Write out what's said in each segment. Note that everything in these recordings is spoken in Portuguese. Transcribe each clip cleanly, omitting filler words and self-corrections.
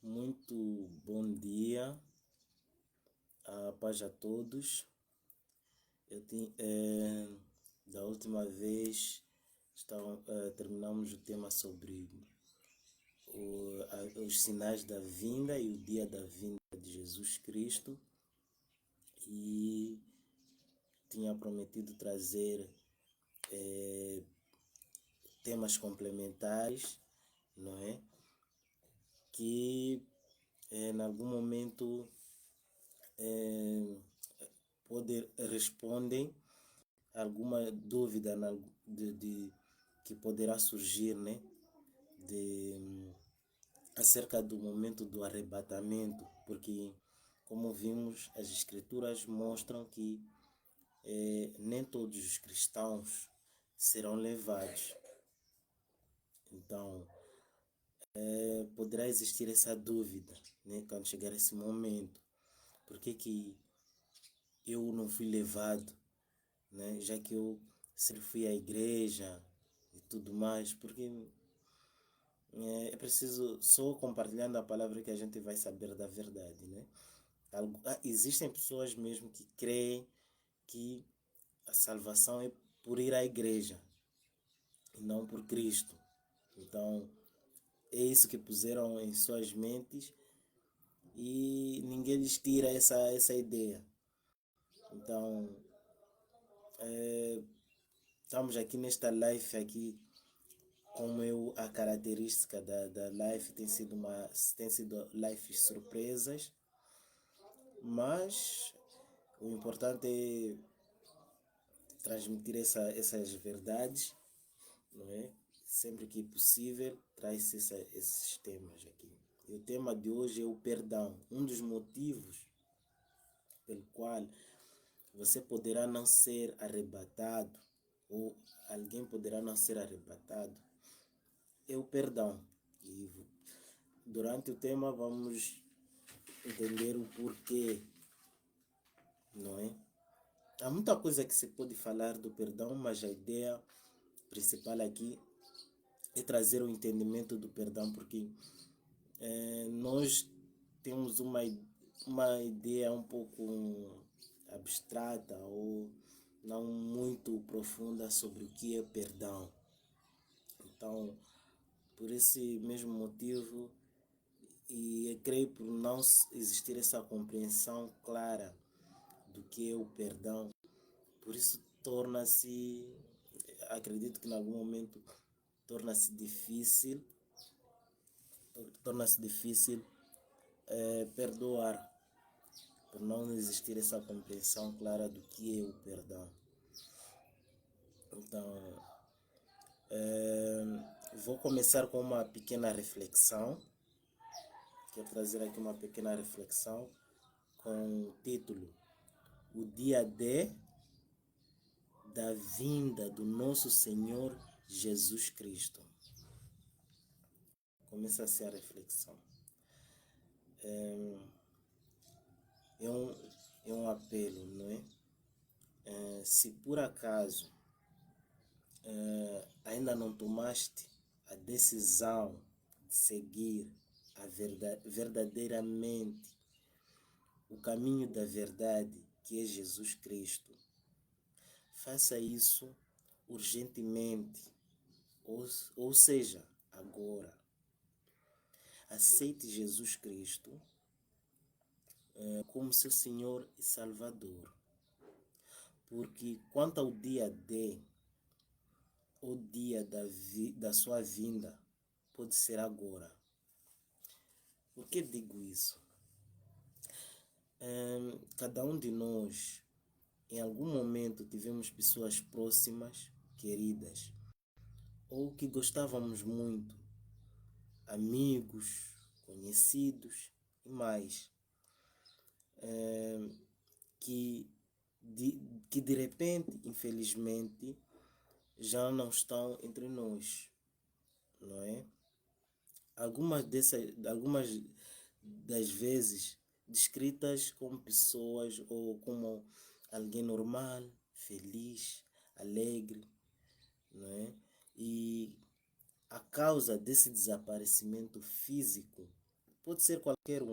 Muito bom dia, a paz a todos. Da última vez terminamos o tema sobre os sinais da vinda e o dia da vinda de Jesus Cristo, e tinha prometido trazer temas complementares, não é? Que em algum momento respondem alguma dúvida que poderá surgir, né? Acerca do momento do arrebatamento, porque, como vimos, as escrituras mostram que nem todos os cristãos serão levados. Então, poderá existir essa dúvida, né, quando chegar esse momento. Por que eu não fui levado, né? Já que eu sempre fui à igreja e tudo mais, porque é preciso só compartilhando a palavra que a gente vai saber da verdade, né? Existem pessoas mesmo que creem que a salvação é por ir à igreja e não por Cristo. Então, é isso que puseram em suas mentes e ninguém lhes tira essa ideia. Então, estamos aqui nesta live aqui, como a característica da live tem sido lives surpresas, mas o importante é transmitir essas verdades, não é? Sempre que possível, traz esses temas aqui. E o tema de hoje é o perdão. Um dos motivos pelo qual você poderá não ser arrebatado, ou alguém poderá não ser arrebatado, é o perdão. E durante o tema vamos entender o porquê, não é? Há muita coisa que se pode falar do perdão, mas a ideia principal aqui é trazer o entendimento do perdão, porque nós temos uma ideia um pouco abstrata ou não muito profunda sobre o que é perdão. Então, por esse mesmo motivo, e eu creio por não existir essa compreensão clara do que é o perdão, por isso acredito que em algum momento torna-se difícil, perdoar, por não existir essa compreensão clara do que é o perdão. Então, vou começar com uma pequena reflexão. Quero trazer aqui uma pequena reflexão com o título O Dia da Vinda do Nosso Senhor Jesus Cristo. Começa assim a reflexão. É um apelo, não é? Se por acaso ainda não tomaste a decisão de seguir verdadeiramente o caminho da verdade, que é Jesus Cristo, faça isso urgentemente, ou seja, agora. Aceite Jesus Cristo como seu Senhor e Salvador. Porque quanto ao dia D, o dia da sua vinda, pode ser agora. Por que digo isso? Cada um de nós, em algum momento, tivemos pessoas próximas, queridas, ou que gostávamos muito, amigos, conhecidos e mais, que de repente, infelizmente, já não estão entre nós, não é? Algumas das vezes descritas como pessoas ou como alguém normal, feliz, alegre, não é? E a causa desse desaparecimento físico Pode ser qualquer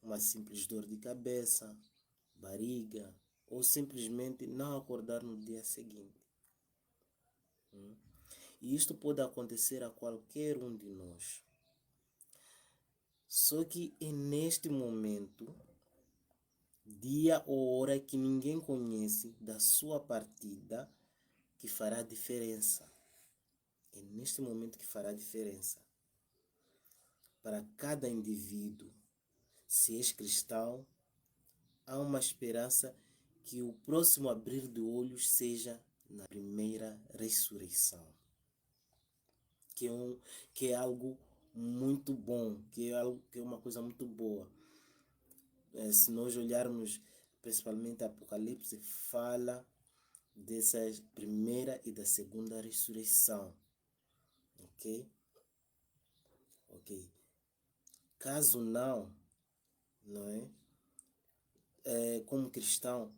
uma simples dor de cabeça, barriga, ou simplesmente não acordar no dia seguinte. E isto pode acontecer a qualquer um de nós. Só que é neste momento, dia ou hora que ninguém conhece da sua partida, que fará diferença. É neste momento que fará diferença. Para cada indivíduo, se és cristão, há uma esperança que o próximo abrir de olhos seja na primeira ressurreição. Que é algo muito bom, que é uma coisa muito boa. Se nós olharmos principalmente Apocalipse, fala dessa primeira e da segunda ressurreição. Ok? Ok. Caso não é? Como cristão,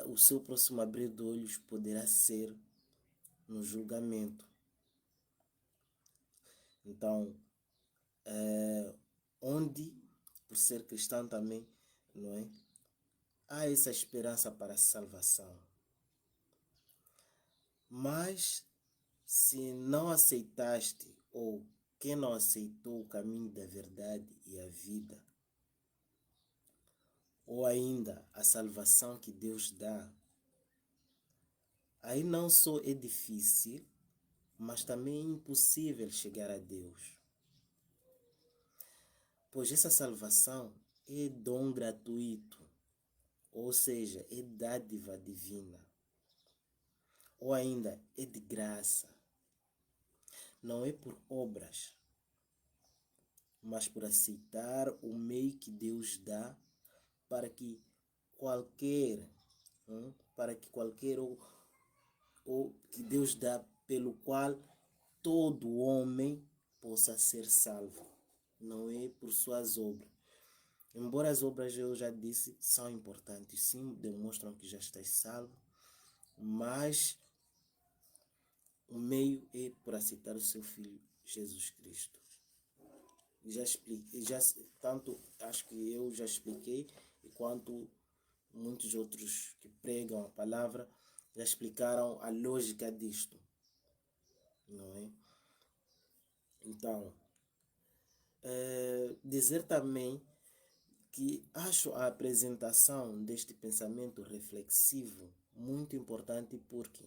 o seu próximo abrir de olhos poderá ser no julgamento. Então, onde, por ser cristão também, não é? Há essa esperança para a salvação. Mas, se não aceitaste, ou quem não aceitou o caminho da verdade e a vida, ou ainda a salvação que Deus dá, aí não só é difícil, mas também é impossível chegar a Deus. Pois essa salvação é dom gratuito, ou seja, é dádiva divina, ou ainda é de graça. Não é por obras, mas por aceitar o meio que Deus dá para que qualquer, ou que Deus dá pelo qual todo homem possa ser salvo. Não é por suas obras. Embora as obras, eu já disse, são importantes, sim, demonstram que já estás salvo, mas o meio é por aceitar o seu Filho Jesus Cristo. Já expliquei, tanto acho que eu já expliquei, enquanto muitos outros que pregam a palavra já explicaram a lógica disto, não é? Então, dizer também que acho a apresentação deste pensamento reflexivo muito importante porque,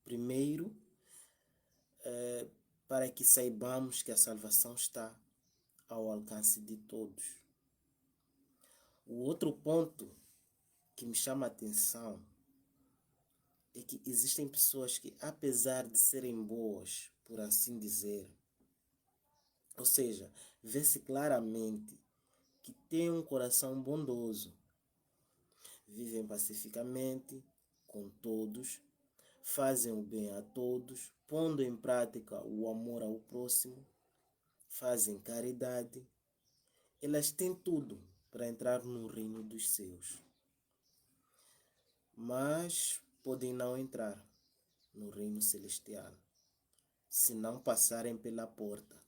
primeiro, para que saibamos que a salvação está ao alcance de todos. O outro ponto que me chama a atenção é que existem pessoas que, apesar de serem boas, por assim dizer, ou seja, vê-se claramente que têm um coração bondoso, vivem pacificamente com todos, fazem o bem a todos, pondo em prática o amor ao próximo, fazem caridade. Elas têm tudo para entrar no reino dos céus, mas podem não entrar no reino celestial se não passarem pela porta,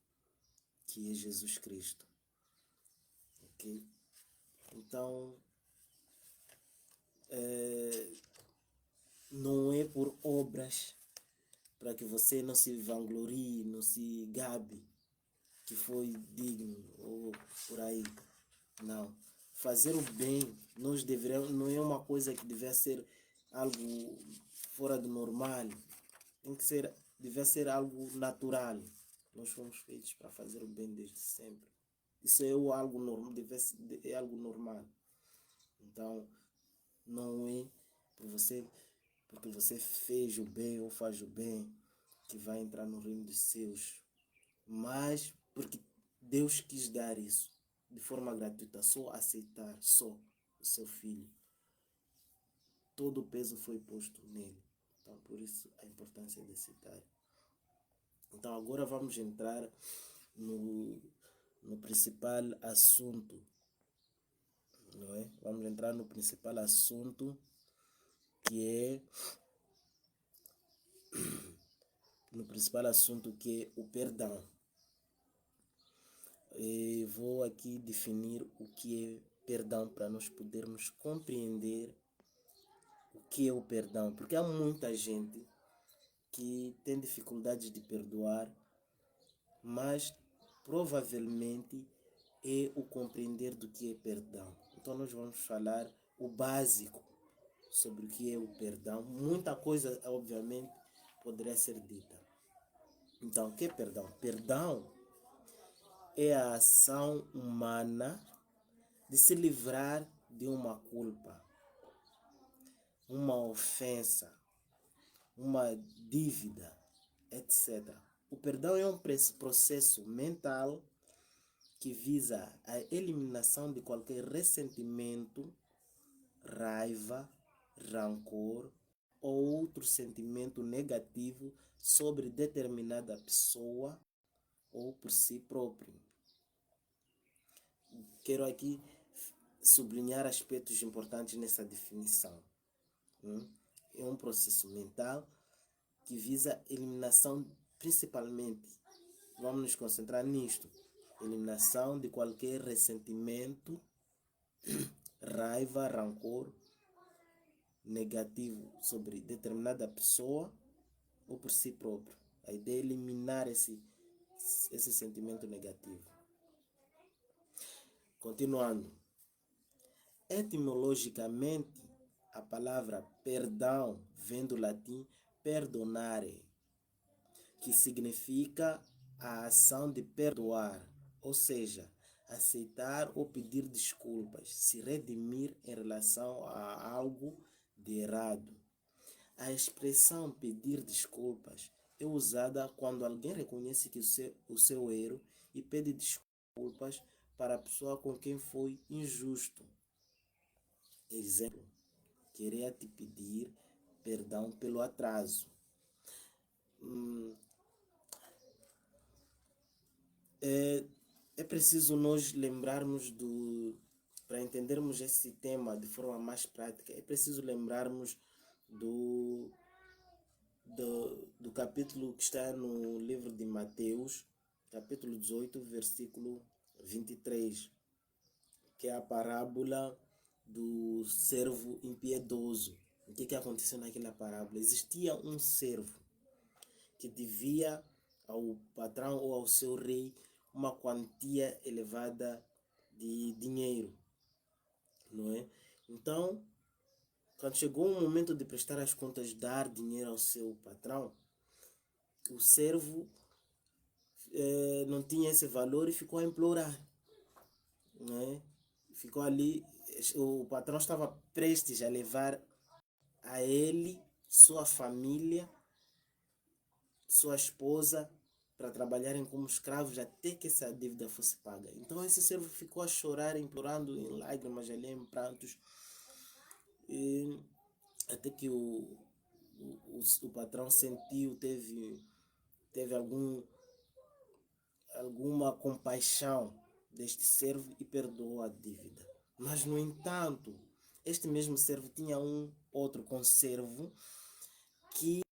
que é Jesus Cristo. Ok? Então, não é por obras, para que você não se vanglorie, não se gabe que foi digno ou por aí. Não. Fazer o bem não é uma coisa que deve ser algo fora do normal. Deve ser algo natural. Nós fomos feitos para fazer o bem desde sempre. Isso é algo normal, é algo normal. Então, não é porque você fez o bem ou faz o bem que vai entrar no reino dos céus, mas porque Deus quis dar isso de forma gratuita, só aceitar, só o seu filho. Todo o peso foi posto nele. Então, por isso a importância de aceitar. Então, agora vamos entrar no principal assunto, não é? Vamos entrar no principal assunto, que é o perdão. vou aqui definir o que é perdão para nós podermos compreender o que é o perdão, porque há muita gente que tem dificuldades de perdoar, mas provavelmente é o compreender do que é perdão. Então nós vamos falar o básico sobre o que é o perdão. Muita coisa, obviamente, poderia ser dita. Então, o que é perdão? Perdão é a ação humana de se livrar de uma culpa, uma ofensa, uma dívida, etc. O perdão é um processo mental que visa a eliminação de qualquer ressentimento, raiva, rancor ou outro sentimento negativo sobre determinada pessoa ou por si próprio. Quero aqui sublinhar aspectos importantes nessa definição. É um processo mental que visa a eliminação, principalmente, vamos nos concentrar nisto, eliminação de qualquer ressentimento, raiva, rancor negativo sobre determinada pessoa ou por si próprio. A ideia é eliminar esse sentimento negativo. Continuando. Etimologicamente, a palavra perdão vem do latim perdonare, que significa a ação de perdoar, ou seja, aceitar ou pedir desculpas, se redimir em relação a algo de errado. A expressão pedir desculpas é usada quando alguém reconhece que o seu erro e pede desculpas para a pessoa com quem foi injusto. Exemplo, queria te pedir perdão pelo atraso. É preciso nós lembrarmos para entendermos esse tema de forma mais prática, é preciso lembrarmos do capítulo que está no livro de Mateus, capítulo 18, versículo 23, que é a parábola do servo impiedoso. O que aconteceu naquela parábola? Existia um servo que devia ao patrão ou ao seu rei uma quantia elevada de dinheiro, não é? Então, quando chegou o momento de prestar as contas, dar dinheiro ao seu patrão, o servo não tinha esse valor e ficou a implorar, não é? Ficou ali, o patrão estava prestes a levar a ele, sua família, sua esposa, para trabalharem como escravos até que essa dívida fosse paga. Então esse servo ficou a chorar, implorando em lágrimas, ali em prantos, e até que o patrão sentiu, teve alguma compaixão deste servo e perdoou a dívida. Mas, no entanto, este mesmo servo tinha um outro conservo que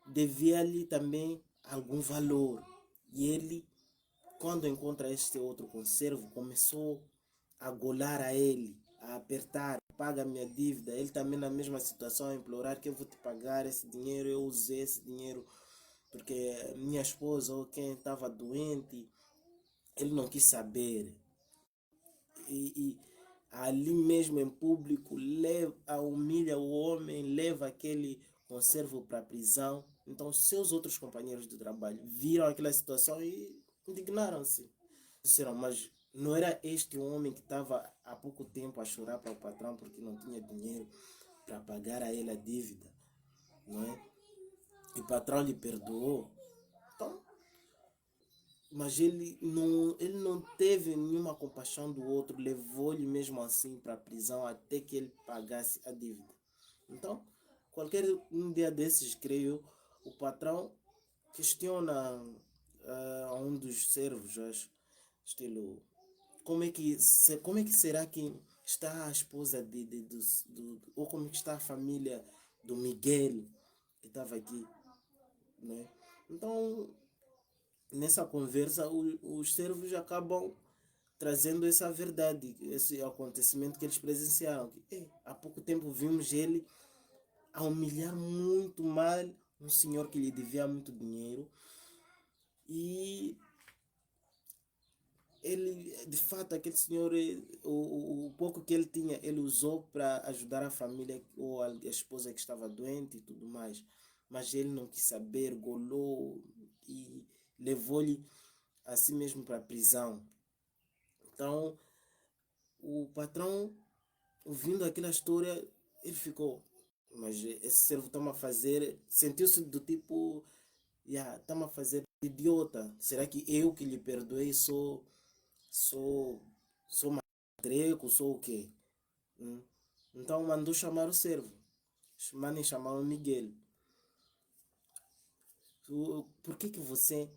devia-lhe também algum valor. E ele, quando encontra este outro conservo, começou a golar a ele, a apertar, paga a minha dívida. Ele também na mesma situação, a implorar que eu vou te pagar esse dinheiro, eu usei esse dinheiro porque minha esposa ou quem estava doente, ele não quis saber. E ali mesmo em público, humilha o homem, leva aquele conservo para a prisão. Então seus outros companheiros de trabalho viram aquela situação e indignaram-se. Disseram, mas não era este o homem que estava há pouco tempo a chorar para o patrão porque não tinha dinheiro para pagar a ele a dívida, não é? E o patrão lhe perdoou. Então, mas ele não teve nenhuma compaixão do outro, levou-lhe mesmo assim para a prisão até que ele pagasse a dívida. Então, qualquer um dia desses, creio, o patrão questiona a um dos servos, estilo, como é que será que está a esposa ou como é que está a família do Miguel que estava aqui, né? Então, nessa conversa, os servos acabam trazendo essa verdade, esse acontecimento que eles presenciaram. Há pouco tempo vimos ele a humilhar muito mal um senhor que lhe devia muito dinheiro, e ele, de fato, aquele senhor, o pouco que ele tinha, ele usou para ajudar a família ou a esposa que estava doente e tudo mais. Mas ele não quis saber, golou e levou-lhe assim mesmo para a prisão. Então, o patrão, ouvindo aquela história, ele ficou, mas esse servo está-me a fazer, sentiu-se do tipo, yeah, está-me a fazer idiota. Será que eu que lhe perdoei sou, sou matreco, sou o quê? Hum? Então mandou chamar o servo. Mandem chamar o Miguel. Por que que você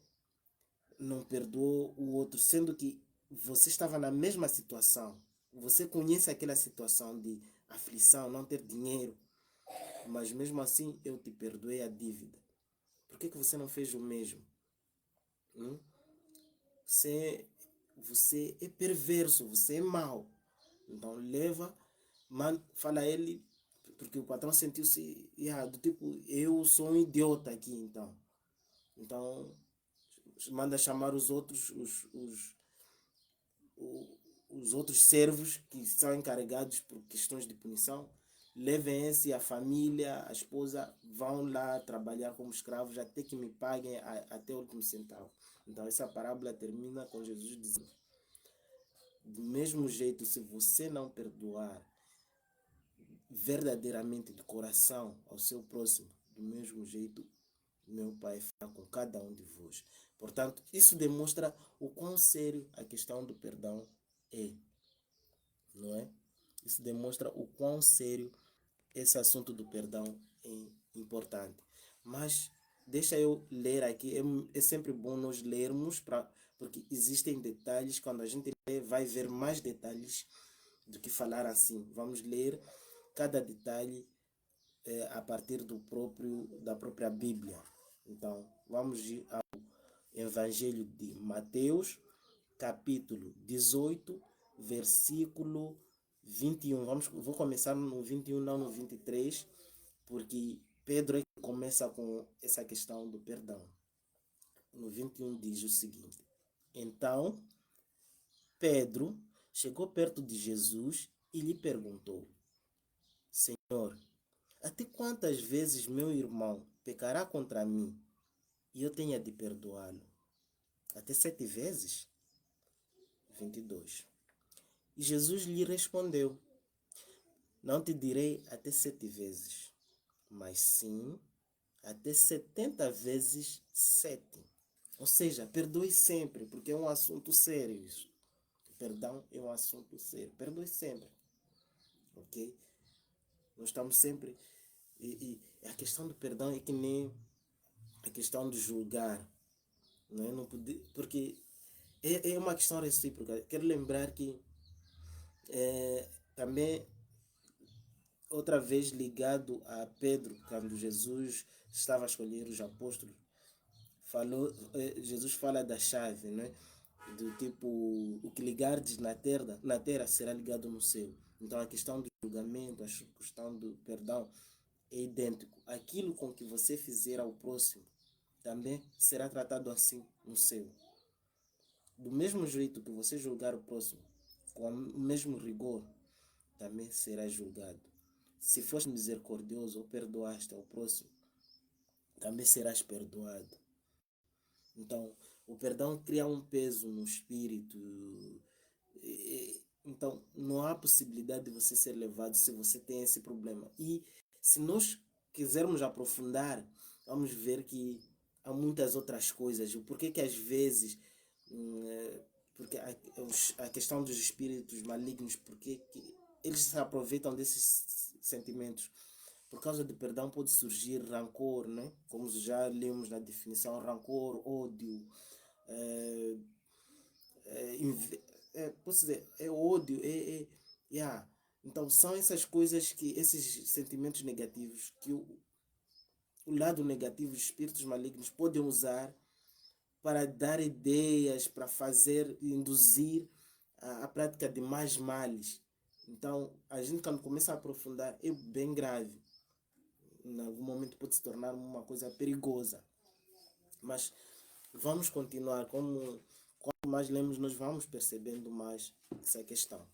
não perdoou o outro, sendo que você estava na mesma situação? Você conhece aquela situação de aflição, não ter dinheiro, mas mesmo assim eu te perdoei a dívida. Por que que você não fez o mesmo? Hum? Você, você é perverso, você é mau. Então leva, fala a ele, porque o patrão sentiu-se, yeah, do tipo, eu sou um idiota aqui, então. Então manda chamar o- os outros servos que são encarregados por questões de punição. Levem esse, a família, a esposa, vão lá trabalhar como escravos até que me paguem até o último centavo. Então essa parábola termina com Jesus dizendo: do mesmo jeito, se você não perdoar verdadeiramente de coração ao seu próximo, do mesmo jeito, meu Pai fará com cada um de vós. Portanto, isso demonstra o quão sério a questão do perdão é, não é? Isso demonstra o quão sério esse assunto do perdão é importante. Mas deixa eu ler aqui, é sempre bom nós lermos, porque existem detalhes, quando a gente lê, vai ver mais detalhes do que falar assim. Vamos ler cada detalhe a partir da própria Bíblia. Então, vamos ao Evangelho de Mateus, capítulo 18, versículo 21. Vou começar no 21, não no 23, porque Pedro é que começa com essa questão do perdão. No 21 diz o seguinte: Então Pedro chegou perto de Jesus e lhe perguntou: Senhor, até quantas vezes meu irmão pecará contra mim e eu tenha de perdoá-lo? Até 7 vezes? 22. E Jesus lhe respondeu: Não te direi até 7 vezes, mas sim até 70 vezes 7. Ou seja, perdoe sempre, porque é um assunto sério isso. Perdão é um assunto sério. Perdoe sempre, ok? Nós estamos sempre... E a questão do perdão é que nem a questão de julgar. Não é? Não poder, porque é uma questão recíproca. Quero lembrar que também, outra vez ligado a Pedro, quando Jesus estava a escolher os apóstolos, Jesus fala da chave, né? Do tipo, o que ligardes na terra será ligado no céu. Então a questão do julgamento, a questão do perdão é idêntico. Aquilo com que você fizer ao próximo também será tratado assim no céu. Do mesmo jeito que você julgar o próximo, com o mesmo rigor, também será julgado. Se foste misericordioso ou perdoaste ao próximo, também serás perdoado. Então, o perdão cria um peso no espírito. Então, não há possibilidade de você ser levado se você tem esse problema. E se nós quisermos aprofundar, vamos ver que há muitas outras coisas. O porquê que às vezes, porque a questão dos espíritos malignos, porque que eles se aproveitam desses sentimentos. Por causa do perdão pode surgir rancor, né? Como já lemos na definição, rancor, ódio, é, posso dizer, é ódio, yeah. Então são essas coisas que, esses sentimentos negativos que o lado negativo, os espíritos malignos podem usar para dar ideias, para fazer, induzir a prática de mais males. Então, a gente quando começa a aprofundar é bem grave. Em algum momento pode se tornar uma coisa perigosa. Mas vamos continuar. Quanto mais lemos, nós vamos percebendo mais essa questão.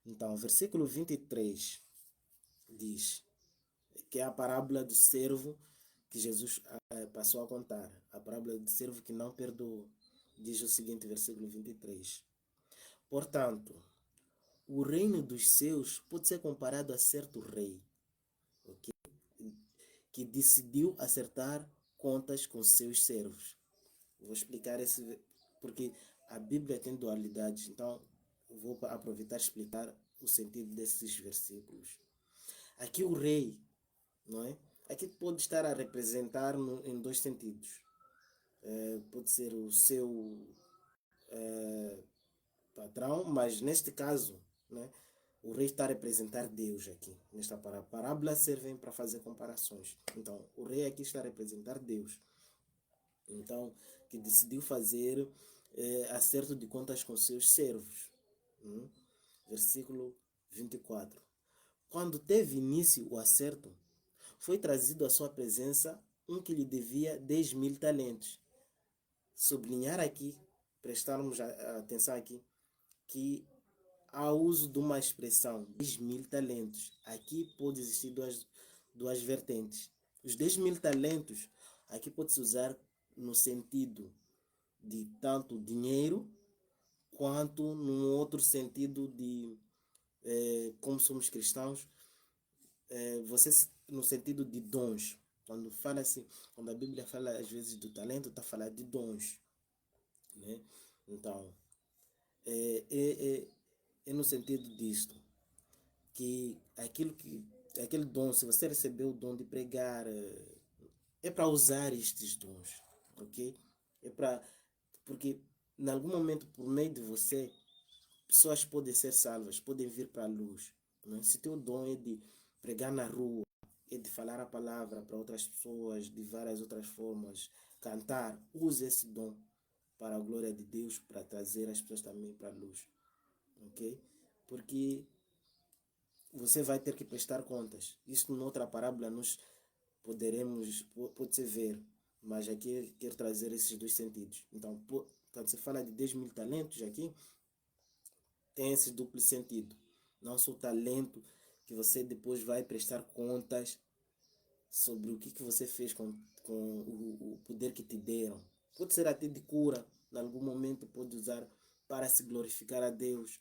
Então, versículo 23 diz que é a parábola do servo que Jesus passou a contar. A parábola do servo que não perdoou. Diz o seguinte, versículo 23. Portanto, o reino dos céus pode ser comparado a certo rei, ok? Que decidiu acertar contas com seus servos. Vou explicar esse, porque a Bíblia tem dualidades, então vou aproveitar e explicar o sentido desses versículos. Aqui o rei, não é? Aqui pode estar a representar em dois sentidos. Pode ser o seu patrão, mas neste caso, né, o rei está a representar Deus aqui. Nesta parábola servem para fazer comparações. Então, o rei aqui está a representar Deus. Então, que decidiu fazer acerto de contas com seus servos. Versículo 24. Quando teve início o acerto, foi trazido à sua presença um que lhe devia 10.000 talentos. Sublinhar aqui, prestarmos atenção aqui, que há uso de uma expressão, 10.000 talentos. Aqui pode existir duas vertentes. Os 10.000 talentos, aqui pode-se usar no sentido de tanto dinheiro, quanto num outro sentido de, como somos cristãos, você no sentido de dons. Quando fala assim, quando a Bíblia fala às vezes do talento, está a falar de dons, né? Então, é no sentido disto, que aquele dom, se você recebeu o dom de pregar, é para usar estes dons, ok? É para, porque em algum momento, por meio de você, pessoas podem ser salvas, podem vir para a luz, né? Se teu dom é de pregar na rua, é de falar a palavra para outras pessoas de várias outras formas, cantar, use esse dom para a glória de Deus, para trazer as pessoas também para a luz, ok? Porque você vai ter que prestar contas. Isso noutra parábola nós poderemos, pode-se ver, mas aqui quero trazer esses dois sentidos. Então, quando se fala de 10.000 talentos aqui, tem esse duplo sentido. Não só o talento que você depois vai prestar contas sobre o que você fez com o poder que te deram. Pode ser até de cura, em algum momento pode usar para se glorificar a Deus,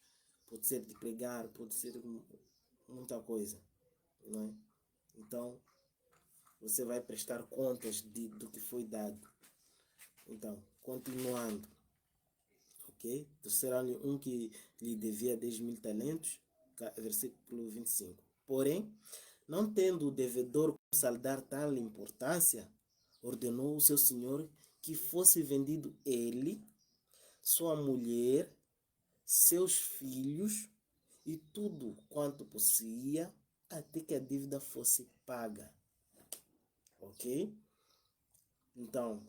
pode ser de pregar, pode ser muita coisa, não é? Então, você vai prestar contas do que foi dado. Então, continuando, ok? Terceiro, um que lhe devia 10.000 talentos, versículo 25. Porém, não tendo o devedor como saldar tal importância, ordenou o seu senhor que fosse vendido ele, sua mulher, seus filhos e tudo quanto possuía, até que a dívida fosse paga. Ok? Então,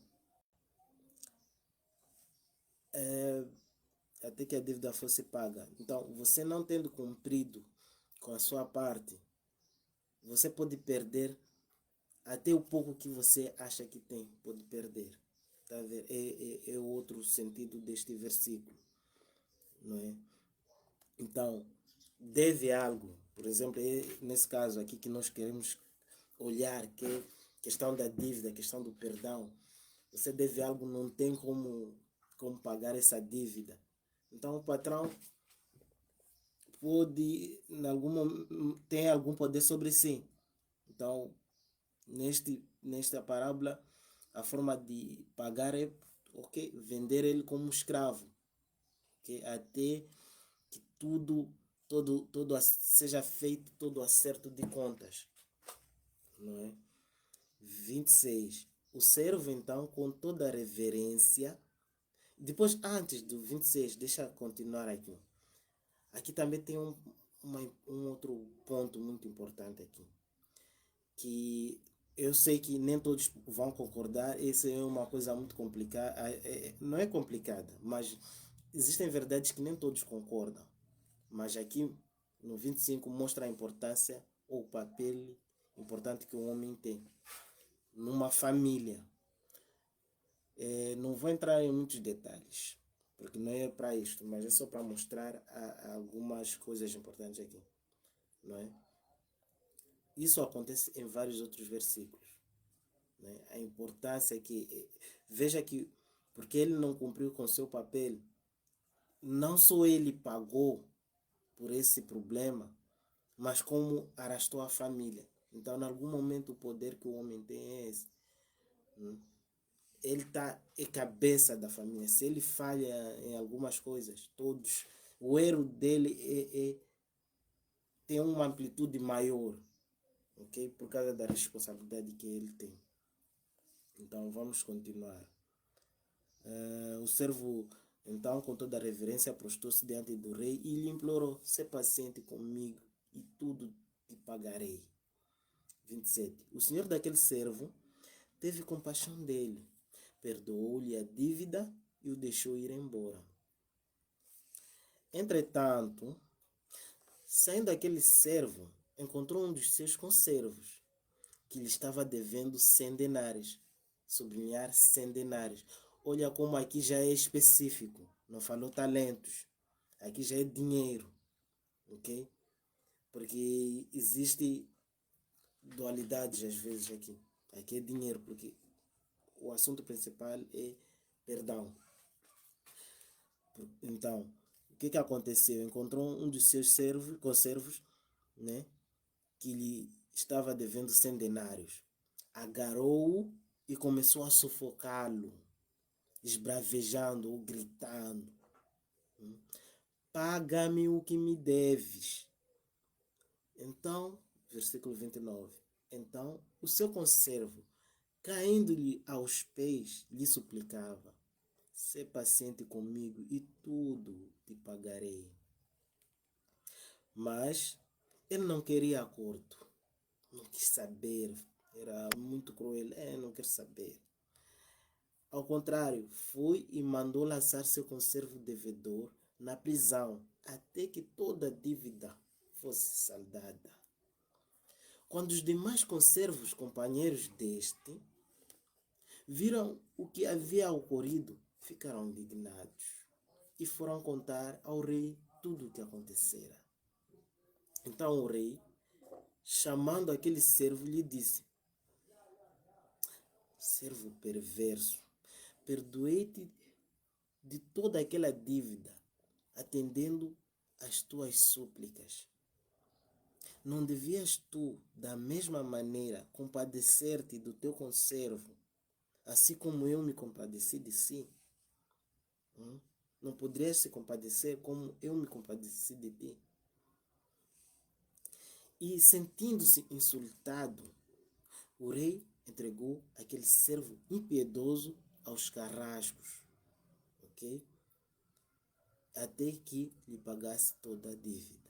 até que a dívida fosse paga. Então, você não tendo cumprido com a sua parte, você pode perder até o pouco que você acha que tem, pode perder. Tá a ver? É outro sentido deste versículo, não é? Então, deve algo, por exemplo, é nesse caso aqui que nós queremos olhar, que é questão da dívida, questão do perdão. Você deve algo, não tem como pagar essa dívida. Então, o patrão pode, tem algum poder sobre si. Então, nesta parábola, a forma de pagar é, ok, vender ele como escravo, ok, até que seja feito todo o acerto de contas, não é? 26. O servo, então, com toda a reverência, depois, antes do 26, deixa eu continuar aqui. Aqui também tem um outro ponto muito importante aqui, que eu sei que nem todos vão concordar, isso é uma coisa muito complicada, não é complicada, mas existem verdades que nem todos concordam, mas aqui no 25 mostra a importância ou o papel importante que o homem tem numa família. Não vou entrar em muitos detalhes, porque não é para isto, mas é só para mostrar algumas coisas importantes aqui, não é? Isso acontece em vários outros versículos, né? A importância que, veja que, porque ele não cumpriu com seu papel, não só ele pagou por esse problema, mas como arrastou a família. Então, em algum momento, o poder que o homem tem é esse. Ele é cabeça da família. Se ele falha em algumas coisas, todos, o erro dele tem uma amplitude maior, ok? Por causa da responsabilidade que ele tem. Então, vamos continuar. O servo, então, com toda a reverência, prostou-se diante do rei e lhe implorou: "Sê paciente comigo e tudo te pagarei." 27. O senhor daquele servo teve compaixão dele, perdoou-lhe a dívida e o deixou ir embora. Entretanto, saindo aquele servo, encontrou um dos seus conservos, que lhe estava devendo 100 denários. Sublinhar 100 denários. Olha como aqui já é específico. Não falou talentos. Aqui já é dinheiro. Ok? Porque existe dualidades às vezes aqui. Aqui é dinheiro, porque o assunto principal é perdão. Então, o que aconteceu? Encontrou um dos seus conservos, né, que lhe estava devendo 100 denários. Agarrou-o e começou a sufocá-lo, esbravejando ou gritando: "Paga-me o que me deves." Então, versículo 29. Então, o seu conservo, caindo-lhe aos pés, lhe suplicava: "Sê paciente comigo e tudo te pagarei." Mas ele não queria acordo, não quis saber, era muito cruel, não quer saber. Ao contrário, foi e mandou lançar seu conservo devedor na prisão, até que toda a dívida fosse saldada. Quando os demais conservos, companheiros deste, viram o que havia ocorrido, ficaram indignados e foram contar ao rei tudo o que acontecera. Então o rei, chamando aquele servo, lhe disse: "Servo perverso, perdoei-te de toda aquela dívida, atendendo às tuas súplicas. Não devias tu, da mesma maneira, compadecer-te do teu conservo, assim como eu me compadeci de si? Não poderias se compadecer como eu me compadeci de ti?" E, sentindo-se insultado, o rei entregou aquele servo impiedoso aos carrascos, ok? Até que lhe pagasse toda a dívida.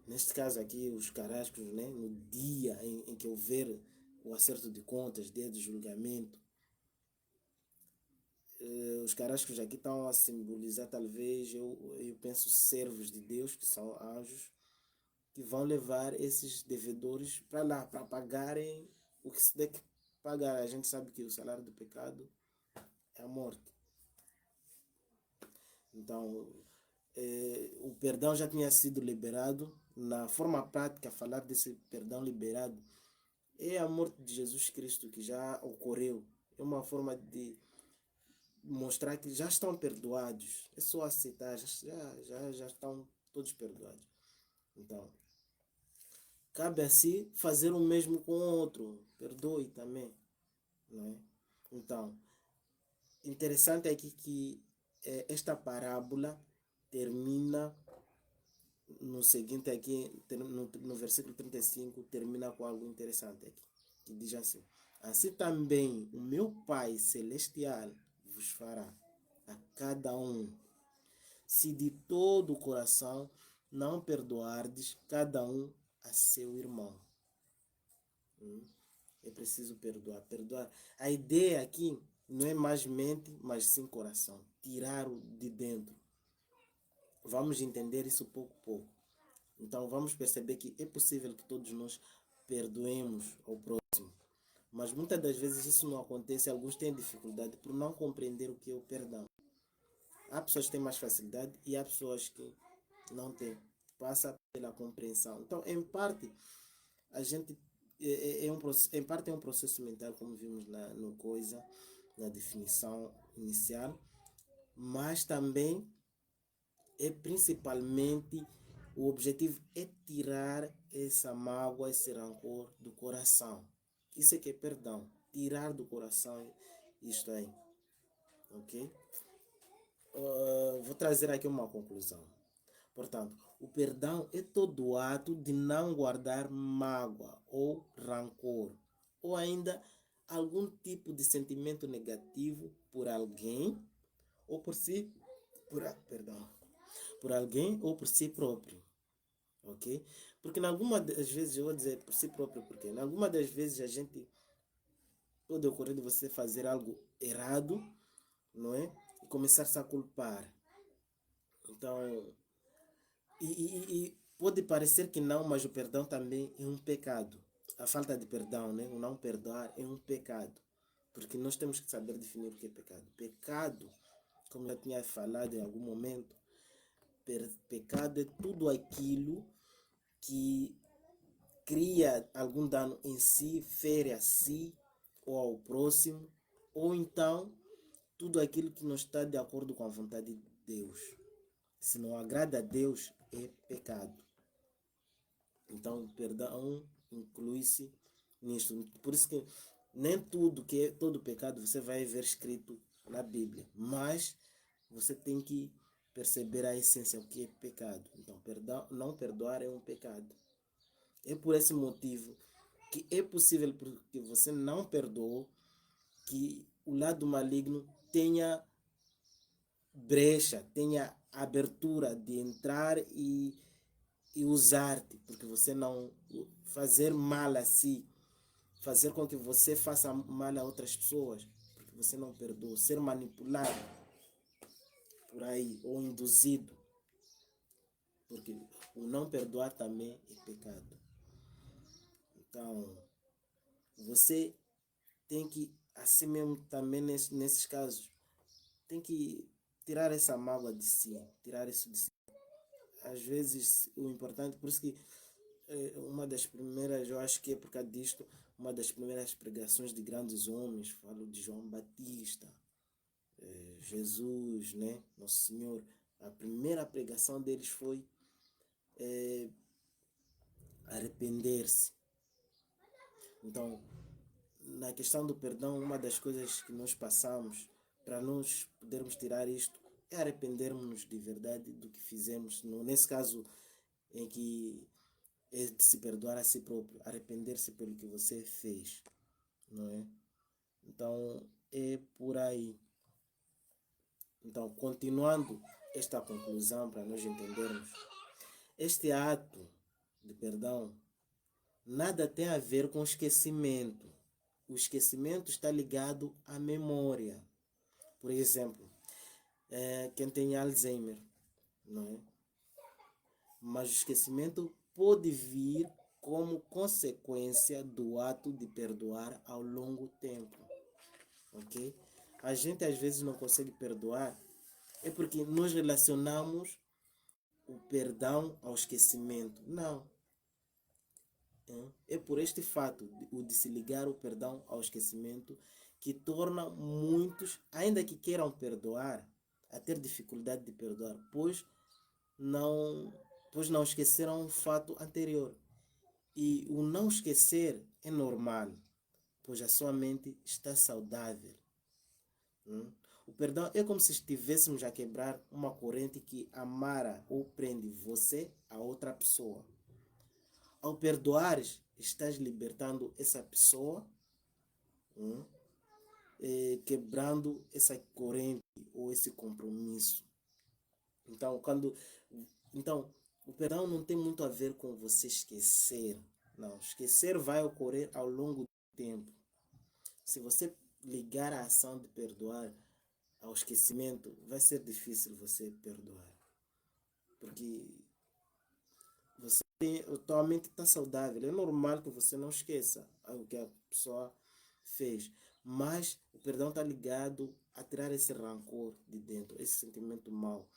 Neste caso aqui, os carrascos, né, no dia em que houver o acerto de contas, dia de julgamento, os carrascos aqui estão a simbolizar, talvez, eu penso, servos de Deus, que são anjos, que vão levar esses devedores para lá, para pagarem o que se tem que pagar. A gente sabe que o salário do pecado é a morte. Então, o perdão já tinha sido liberado. Na forma prática, falar desse perdão liberado é a morte de Jesus Cristo que já ocorreu. É uma forma de mostrar que já estão perdoados. É só aceitar, já estão todos perdoados. Então, cabe a si fazer o mesmo com o outro. Perdoe também, não é? Então, interessante aqui que esta parábola termina no seguinte aqui, no versículo 35, termina com algo interessante aqui, que diz assim: "Assim também o meu Pai Celestial vos fará a cada um, se de todo o coração não perdoardes cada um a seu irmão." É preciso perdoar. Perdoar. A ideia aqui não é mais mente, mas sim coração. tirar de dentro. Vamos entender isso pouco a pouco. Então vamos perceber que é possível que todos nós perdoemos ao próximo. Mas muitas das vezes isso não acontece. Alguns têm dificuldade por não compreender o que é o perdão. Há pessoas que têm mais facilidade e há pessoas que não têm. Passa pela compreensão. Então, em parte, a gente em parte é um processo mental, como vimos no coisa, na definição inicial, mas também é principalmente o objetivo é tirar essa mágoa, esse rancor do coração. Isso é que é perdão, tirar do coração isto aí, ok? Vou trazer aqui uma conclusão. Portanto, o perdão é todo o ato de não guardar mágoa ou rancor, ou ainda algum tipo de sentimento negativo por alguém ou por si, perdão, por alguém ou por si próprio, ok? Porque em alguma das vezes, eu vou dizer por si próprio, porque em alguma das vezes a gente pode ocorrer de você fazer algo errado, não é? E começar-se a culpar. Então, e pode parecer que não, mas o perdão também é um pecado. A falta de perdão, né? O não perdoar é um pecado. Porque nós temos que saber definir o que é pecado. Pecado, como eu já tinha falado em algum momento, pecado é tudo aquilo que cria algum dano em si, fere a si ou ao próximo, ou então tudo aquilo que não está de acordo com a vontade de Deus. Se não agrada a Deus, é pecado. Então, perdão inclui-se nisto. Por isso que nem tudo que é todo pecado você vai ver escrito na Bíblia, mas você tem que perceber a essência, o que é pecado. Então, não perdoar é um pecado. É por esse motivo que é possível, porque você não perdoou, que o lado maligno tenha brecha, tenha abertura de entrar e usar-te, porque você não fazer mal a si, fazer com que você faça mal a outras pessoas, porque você não perdoa, ser manipulado por aí ou induzido, porque o não perdoar também é pecado. Então, você tem que, assim mesmo também nesses casos, tem que tirar essa mágoa de si, tirar isso de si. Às vezes, o importante, por isso que uma das primeiras, eu acho que é por causa disto, uma das primeiras pregações de grandes homens, falo de João Batista, Jesus, né? Nosso Senhor, a primeira pregação deles foi arrepender-se. Então, na questão do perdão, uma das coisas que nós passamos para nós podermos tirar isto é arrependermos de verdade do que fizemos. Nesse caso, em que é de se perdoar a si próprio, arrepender-se pelo que você fez, não é? Então, é por aí. Então, continuando esta conclusão para nós entendermos, este ato de perdão nada tem a ver com esquecimento. O esquecimento está ligado à memória. Por exemplo, quem tem Alzheimer, não é? Mas o esquecimento pode vir como consequência do ato de perdoar ao longo tempo, ok? A gente às vezes não consegue perdoar é porque nós relacionamos o perdão ao esquecimento. Não. É por este fato, o de se ligar o perdão ao esquecimento, que torna muitos, ainda que queiram perdoar, a ter dificuldade de perdoar, não, pois não esqueceram um fato anterior. E o não esquecer é normal, pois a sua mente está saudável. O perdão é como se estivéssemos a quebrar uma corrente que amarra ou prende você a outra pessoa. Ao perdoares, estás libertando essa pessoa, quebrando essa corrente ou esse compromisso. Então, então, o perdão não tem muito a ver com você esquecer. Não, esquecer vai ocorrer ao longo do tempo. Se você ligar a ação de perdoar ao esquecimento, vai ser difícil você perdoar. Porque você tem, a tua mente está saudável. É normal que você não esqueça o que a pessoa fez. Mas o perdão está ligado a tirar esse rancor de dentro, esse sentimento mau.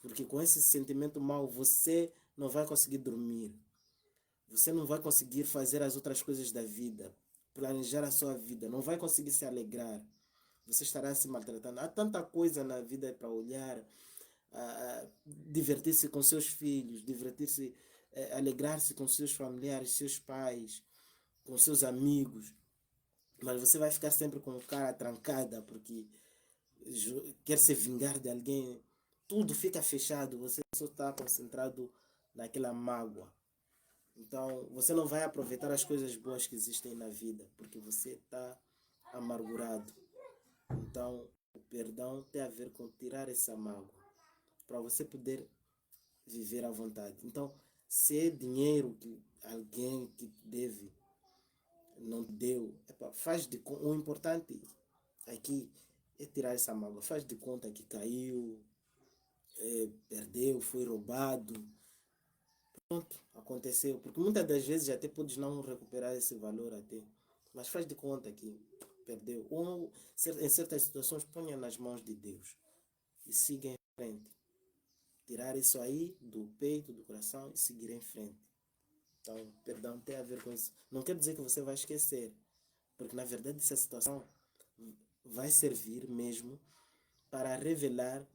Porque com esse sentimento mau você não vai conseguir dormir. Você não vai conseguir fazer as outras coisas da vida, planejar a sua vida, não vai conseguir se alegrar. Você estará se maltratando. Há tanta coisa na vida para olhar, divertir-se com seus filhos, divertir-se, alegrar-se com seus familiares, seus pais, com seus amigos. Mas você vai ficar sempre com a cara trancada porque quer se vingar de alguém. Tudo fica fechado, você só está concentrado naquela mágoa. Então, você não vai aproveitar as coisas boas que existem na vida, porque você está amargurado. Então, o perdão tem a ver com tirar essa mágoa, para você poder viver à vontade. Então, se é dinheiro que alguém que deve não deu, epa, faz de conta. O importante aqui é tirar essa mágoa. Faz de conta que caiu, perdeu, foi roubado. Pronto, aconteceu. Porque muitas das vezes até podes não recuperar esse valor até. Mas faz de conta que perdeu. Ou em certas situações ponha nas mãos de Deus. E siga em frente. Tirar isso aí do peito, do coração e seguir em frente. Então, perdão tem a ver com isso. Não quer dizer que você vai esquecer. Porque na verdade essa situação vai servir mesmo para revelar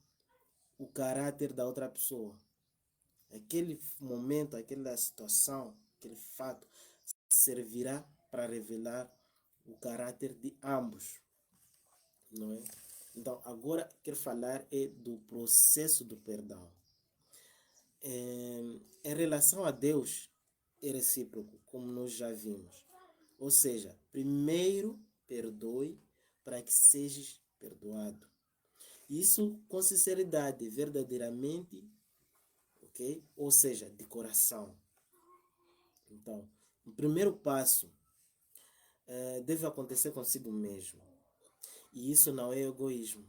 o caráter da outra pessoa. Aquele momento, aquela situação, aquele fato servirá para revelar o caráter de ambos, não é? Então, agora quero falar do processo do perdão. Em relação a Deus, é recíproco, como nós já vimos. Ou seja, primeiro perdoe para que sejas perdoado. Isso com sinceridade, verdadeiramente, ok? Ou seja, de coração. Então, o primeiro passo deve acontecer consigo mesmo. E isso não é egoísmo,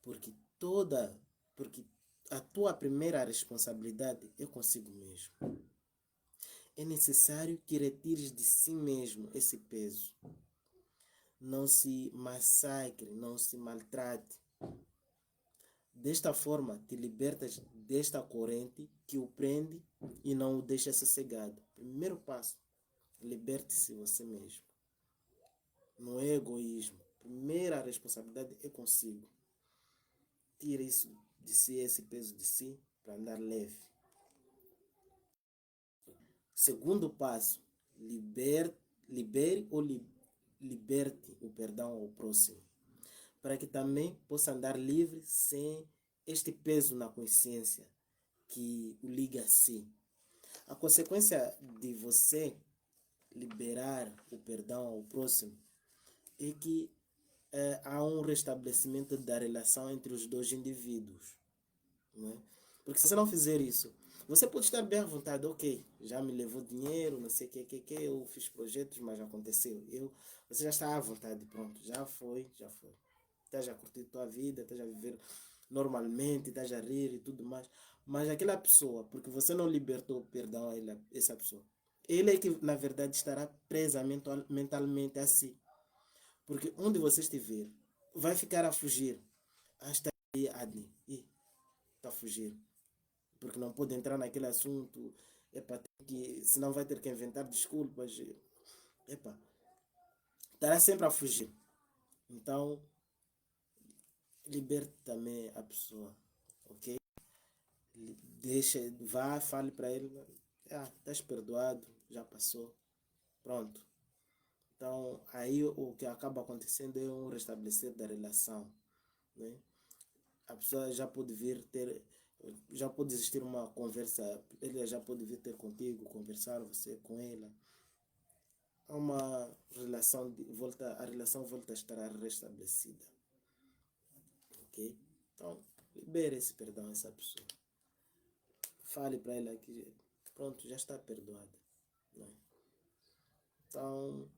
porque porque a tua primeira responsabilidade é consigo mesmo. É necessário que retires de si mesmo esse peso. Não se massacre, não se maltrate. Desta forma, te libertas desta corrente que o prende e não o deixa sossegado. Primeiro passo, liberte-se você mesmo. Não é egoísmo. Primeira responsabilidade é consigo. Tira isso de si, esse peso de si, para andar leve. Segundo passo, libere ou liberte o perdão ao próximo, para que também possa andar livre sem este peso na consciência que o liga a si. A consequência de você liberar o perdão ao próximo é que há um restabelecimento da relação entre os dois indivíduos. Não é? Porque se você não fizer isso, você pode estar bem à vontade, ok, já me levou dinheiro, não sei o que, eu fiz projetos, mas aconteceu. Você já está à vontade, pronto, já foi, já foi. Estás a curtir tua vida, estás a viver normalmente, estás a rir e tudo mais. Mas aquela pessoa, porque você não libertou perdão a essa pessoa, ele é que na verdade estará presa mentalmente a si. Porque onde você estiver, vai ficar a fugir. Ah, está aí, Adni. Está a fugir. Porque não pode entrar naquele assunto. Epa, senão vai ter que inventar desculpas. Epa, estará sempre a fugir. Então, liberte também a pessoa. Ok? Deixa, vá, fale para ele. Ah, estás perdoado, já passou. Pronto. Então, aí o que acaba acontecendo é um restabelecer da relação. Né? A pessoa já pode vir ter, já pode existir uma conversa, ele já pode vir ter contigo, conversar, você com ela. Há uma relação, a relação volta a estar restabelecida. Ok? Então, libere esse perdão a essa pessoa. Fale para ela que, pronto, já está perdoada. Né? Então,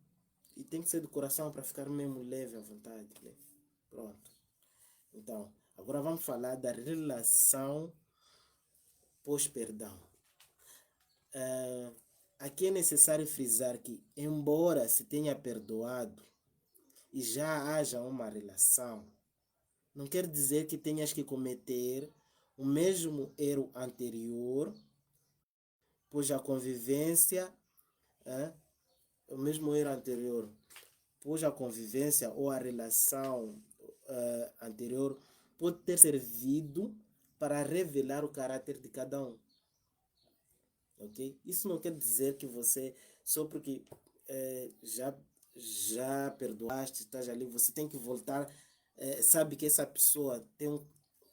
e tem que ser do coração para ficar mesmo leve à vontade. Né? Pronto. Então, agora vamos falar da relação pós-perdão. Aqui é necessário frisar que, embora se tenha perdoado e já haja uma relação, não quer dizer que tenhas que cometer o mesmo erro anterior, pois a convivência, eh, o mesmo erro anterior, pois a convivência ou a relação anterior pode ter servido para revelar o caráter de cada um. Ok? Isso não quer dizer que você, só porque já perdoaste, estás ali, você tem que voltar. Sabe que essa pessoa tem um.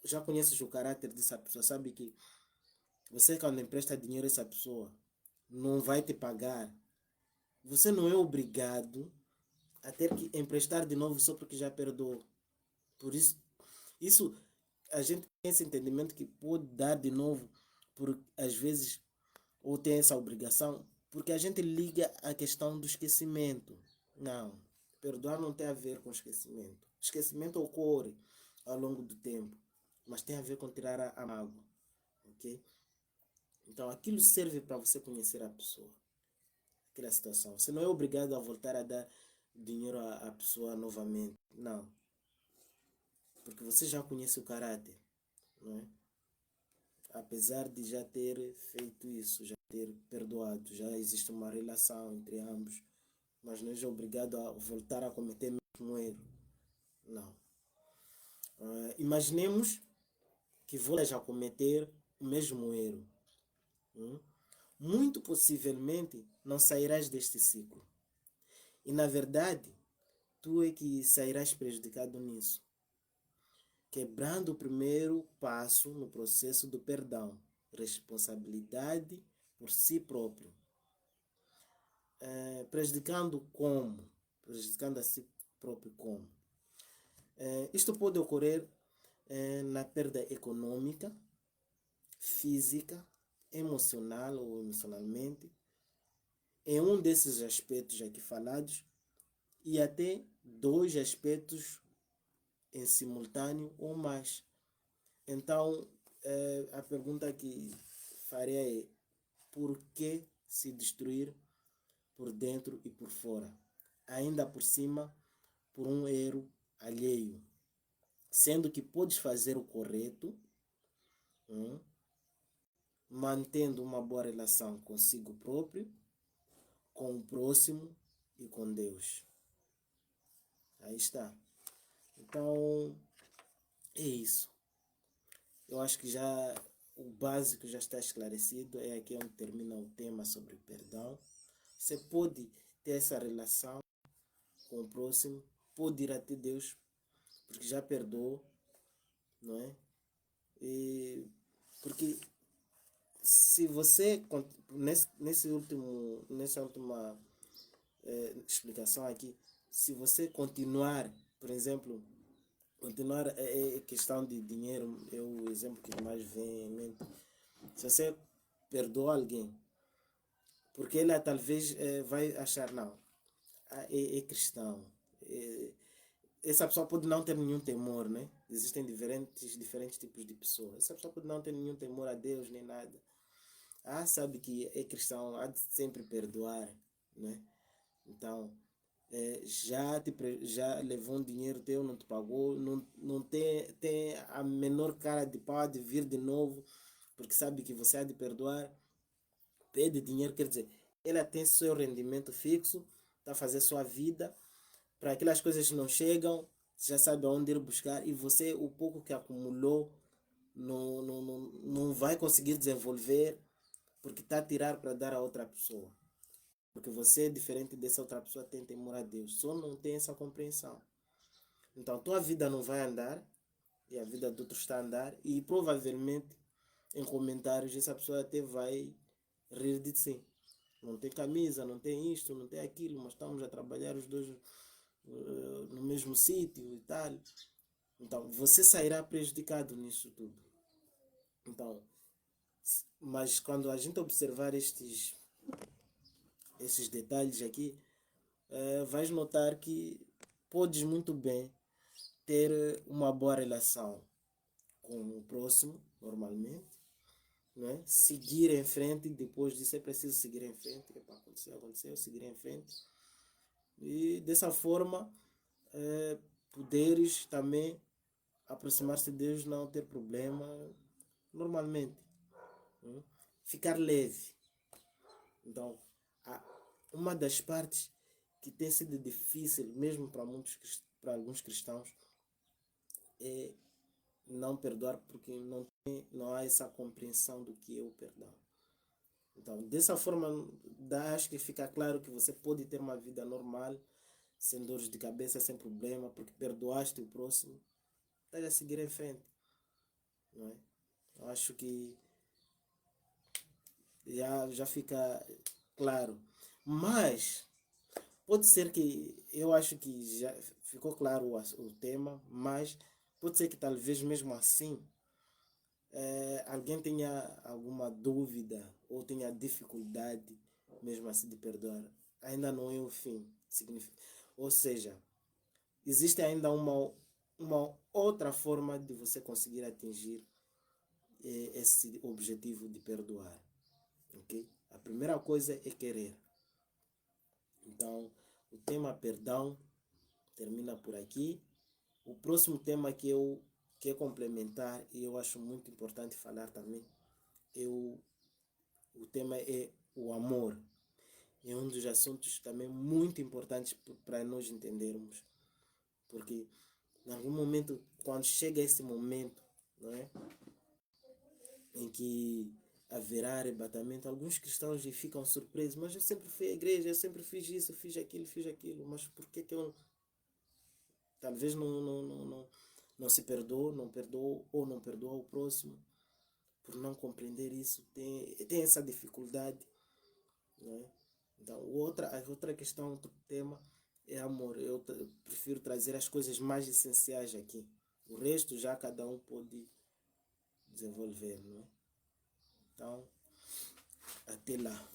Já conheces o caráter dessa pessoa, sabe que você, quando empresta dinheiro a essa pessoa, não vai te pagar. Você não é obrigado a ter que emprestar de novo só porque já perdoou. Por isso a gente tem esse entendimento que pode dar de novo, por às vezes, ou tem essa obrigação, porque a gente liga a questão do esquecimento. Não, perdoar não tem a ver com esquecimento. Esquecimento ocorre ao longo do tempo, mas tem a ver com tirar a mágoa, ok? Então aquilo serve para você conhecer a pessoa, aquela situação. Você não é obrigado a voltar a dar dinheiro à pessoa novamente, não, porque você já conhece o caráter, não é? Apesar de já ter feito isso, já ter perdoado, já existe uma relação entre ambos, mas não é obrigado a voltar a cometer o mesmo erro. Não. Imaginemos que voltas a cometer o mesmo erro. Hum? Muito possivelmente não sairás deste ciclo. E na verdade, tu é que sairás prejudicado nisso, quebrando o primeiro passo no processo do perdão, responsabilidade por si próprio. Prejudicando como? Prejudicando a si próprio como? Isto pode ocorrer na perda econômica, física, emocional ou emocionalmente, em um desses aspectos aqui falados, e até dois aspectos em simultâneo ou mais. Então, a pergunta que faria é: por que se destruir por dentro e por fora? Ainda por cima, por um erro alheio. Sendo que podes fazer o correto, hum, mantendo uma boa relação consigo próprio, com o próximo e com Deus. Aí está. Então, é isso. Eu acho que já o básico já está esclarecido. É aqui onde termina o tema sobre perdão. Você pode ter essa relação com o próximo, pode ir até Deus, porque já perdoou, não é? Porque se você, nessa última explicação aqui, se você continuar, por exemplo, continuar é questão de dinheiro, é o exemplo que mais vem em mente. Se você perdoa alguém, porque ela talvez vai achar, não, é cristão. É, essa pessoa pode não ter nenhum temor, né? Existem diferentes tipos de pessoas. Essa pessoa pode não ter nenhum temor a Deus nem nada. Sabe que é cristão, há de sempre perdoar, né? Então, já levou um dinheiro teu, não te pagou, não tem a menor cara de pau de vir de novo, porque sabe que você há de perdoar, pede dinheiro, quer dizer, ela tem seu rendimento fixo, está a fazer sua vida, para aquelas coisas que não chegam, já sabe aonde ir buscar, e você, o pouco que acumulou, não vai conseguir desenvolver, porque está a tirar para dar a outra pessoa. Porque você, diferente dessa outra pessoa, tem temor a Deus. Só não tem essa compreensão. Então, tua vida não vai andar, e a vida do outro está a andar, e provavelmente, em comentários, essa pessoa até vai rir de si. Não tem camisa, não tem isto, não tem aquilo, mas estamos a trabalhar os dois no mesmo sítio e tal. Então, você sairá prejudicado nisso tudo. Então, mas quando a gente observar esses detalhes aqui, vais notar que podes muito bem ter uma boa relação com o próximo, normalmente, não é? Seguir em frente, depois disso é preciso seguir em frente, que aconteceu, seguir em frente. E dessa forma, poderes também aproximar-se de Deus, não ter problema, normalmente. Ficar leve. Então, uma das partes que tem sido difícil, mesmo para alguns cristãos, é não perdoar, porque não há essa compreensão do que é o perdão. Então, dessa forma, acho que fica claro que você pode ter uma vida normal, sem dores de cabeça, sem problema, porque perdoaste o próximo, está a seguir em frente. Não é? Eu acho que já fica claro. Mas pode ser que, eu acho que já ficou claro o tema, mas pode ser que talvez mesmo assim alguém tenha alguma dúvida ou tenha dificuldade mesmo assim de perdoar. Ainda não é o fim. Ou seja, existe ainda uma outra forma de você conseguir atingir esse objetivo de perdoar. Okay? A primeira coisa é querer. Então, o tema perdão termina por aqui. O próximo tema que eu quero complementar e eu acho muito importante falar também, o tema é o amor. É um dos assuntos também muito importantes para nós entendermos. Porque em algum momento, quando chega esse momento, não é? Em que haverá arrebatamento, alguns cristãos ficam surpresos, mas eu sempre fui à igreja, eu sempre fiz isso, fiz aquilo, mas por que eu talvez não se perdoou, não perdoou ou não perdoou o próximo por não compreender isso, tem essa dificuldade, não é? Então, a outra questão, outro tema é amor. Eu prefiro trazer as coisas mais essenciais aqui. O resto já cada um pode desenvolver, não é? Então, até lá.